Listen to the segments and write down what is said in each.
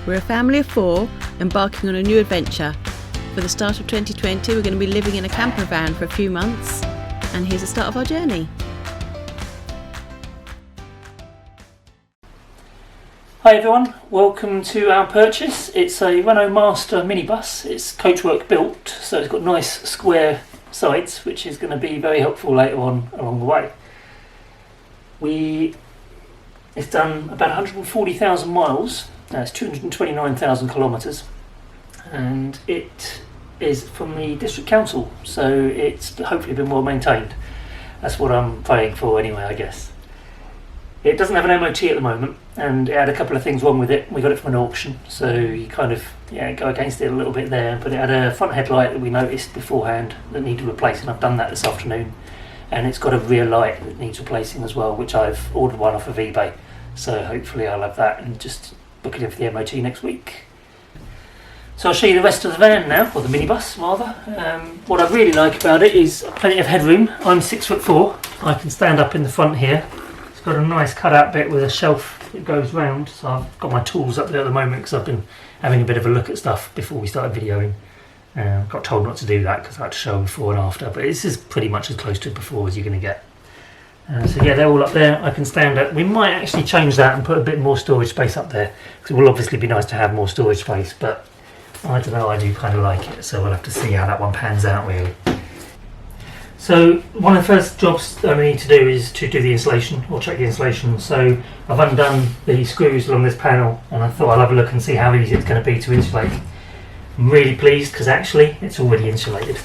We're a family of 4 embarking on a new adventure. For the start of 2020, we're going to be living in a camper van for a few months, and here's the start of our journey. Hi everyone, welcome to our purchase. It's a Renault Master minibus. It's coachwork built, so it's got nice square sides, which is going to be very helpful later on along the way. It's done about 140,000 miles. It's 229,000 kilometres, and it is from the district council, so it's hopefully been well maintained. That's what I'm praying for anyway, I guess. It doesn't have an MOT at the moment, and it had a couple of things wrong with it. We got it from an auction, so you kind of go against it a little bit there. But it had a front headlight that we noticed beforehand that needed replacing. I've done that this afternoon, and it's got a rear light that needs replacing as well, which I've ordered one off of eBay. So hopefully I'll have that and just book it in for the MOT next week. So I'll show you the rest of the van now, or the minibus rather. What I really like about it is plenty of headroom. I'm 6'4". I can stand up in the front here. It's got a nice cut-out bit with a shelf that goes round. So I've got my tools up there at the moment because I've been having a bit of a look at stuff before we started videoing. Got told not to do that because I had to show them before and after, but this is pretty much as close to before as you're going to get. So yeah, they're all up there. I can stand up. We might actually change that and put a bit more storage space up there, because it will obviously be nice to have more storage space, but I don't know, I do kind of like it, so we'll have to see how that one pans out really. So one of the first jobs that I need to do is to do the insulation, or check the insulation. So I've undone the screws along this panel, and I thought I'll have a look and see how easy it's going to be to insulate. I'm really pleased because actually it's already insulated.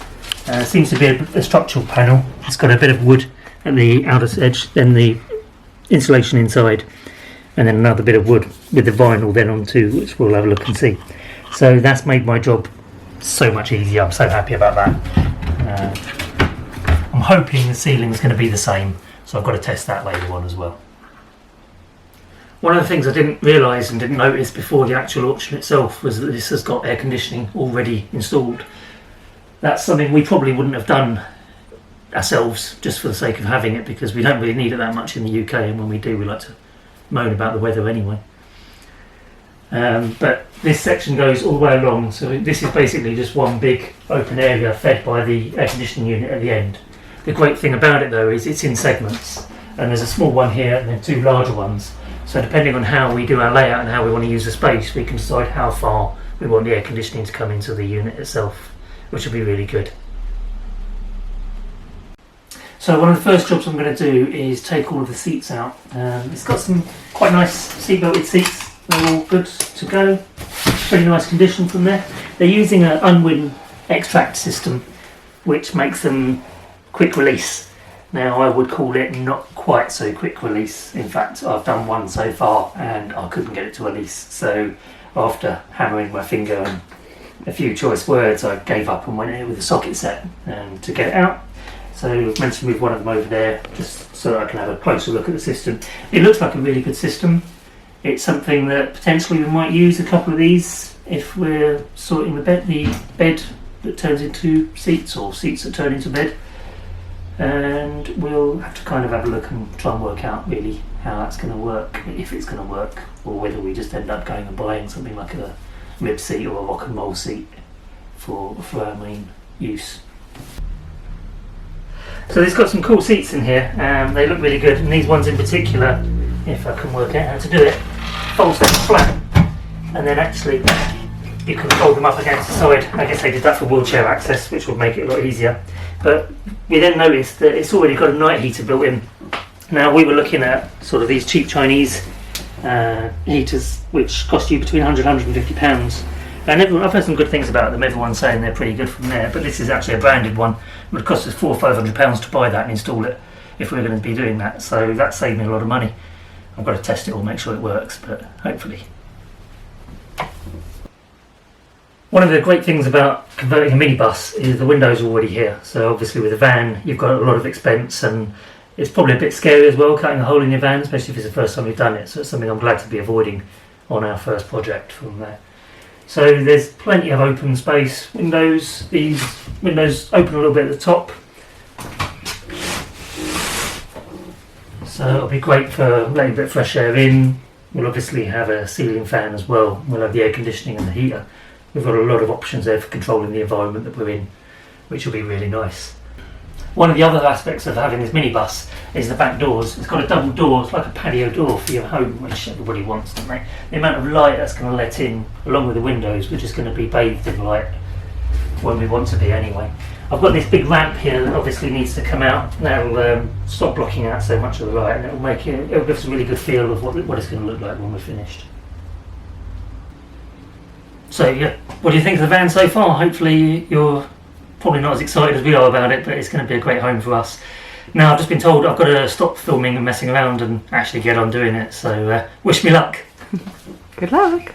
It seems to be a structural panel. It's got a bit of wood at the outer edge, then the insulation inside, and then another bit of wood with the vinyl then onto, which we'll have a look and see. So that's made my job so much easier. I'm so happy about that. I'm hoping the ceiling is going to be the same, so I've got to test that later on as well. One of the things I didn't realise and didn't notice before the actual auction itself was that this has got air conditioning already installed. That's something we probably wouldn't have done ourselves just for the sake of having it, because we don't really need it that much in the UK, and when we do we like to moan about the weather anyway. But this section goes all the way along, so this is basically just one big open area fed by the air conditioning unit at the end. The great thing about it though is it's in segments, and there's a small one here and then 2 larger ones, so depending on how we do our layout and how we want to use the space, we can decide how far we want the air conditioning to come into the unit itself, which will be really good. So one of the first jobs I'm going to do is take all of the seats out. It's got some quite nice seat-belted seats. They're all good to go. Pretty nice condition from there. They're using an unwin extract system, which makes them quick release. Now I would call it not quite so quick release. In fact, I've done one so far and I couldn't get it to release. So after hammering my finger and a few choice words, I gave up and went in with a socket set to get it out. So I've meant to move one of them over there just so that I can have a closer look at the system. It looks like a really good system. It's something that potentially we might use a couple of these if we're sorting the bed that turns into seats, or seats that turn into bed. And we'll have to kind of have a look and try and work out really how that's going to work, if it's going to work, or whether we just end up going and buying something like a rib seat or a rock and roll seat for our main use. So it's got some cool seats in here, they look really good, and these ones in particular, if I can work out how to do it, folds them flat, and then actually you can fold them up against the side. I guess they did that for wheelchair access, which would make it a lot easier. But we then noticed that it's already got a night heater built in. Now we were looking at sort of these cheap Chinese heaters, which cost you between £100 and £150. And I've heard some good things about them, everyone's saying they're pretty good from there, but this is actually a branded one. It would cost us £400 or £500 to buy that and install it if we were going to be doing that, so that saved me a lot of money. I've got to test it all, make sure it works, but hopefully. One of the great things about converting a minibus is the windows are already here, so obviously with a van you've got a lot of expense, and it's probably a bit scary as well cutting a hole in your van, especially if it's the first time you've done it, so it's something I'm glad to be avoiding on our first project from there. So there's plenty of open space windows. These windows open a little bit at the top, so it'll be great for letting a bit of fresh air in, We'll obviously have a ceiling fan as well. We'll have the air conditioning and the heater. We've got a lot of options there for controlling the environment that we're in, which will be really nice. One of the other aspects of having this minibus is the back doors. It's got a double door, it's like a patio door for your home, which everybody wants, don't they? The amount of light that's going to let in, along with the windows, we're just going to be bathed in light when we want to be anyway. I've got this big ramp here that obviously needs to come out. That'll stop blocking out so much of the light, and it'll give us a really good feel of what it's going to look like when we're finished. So yeah, what do you think of the van so far? Hopefully you're probably not as excited as we are about it, but it's going to be a great home for us. Now I've just been told I've got to stop filming and messing around and actually get on doing it, so wish me luck. Good luck.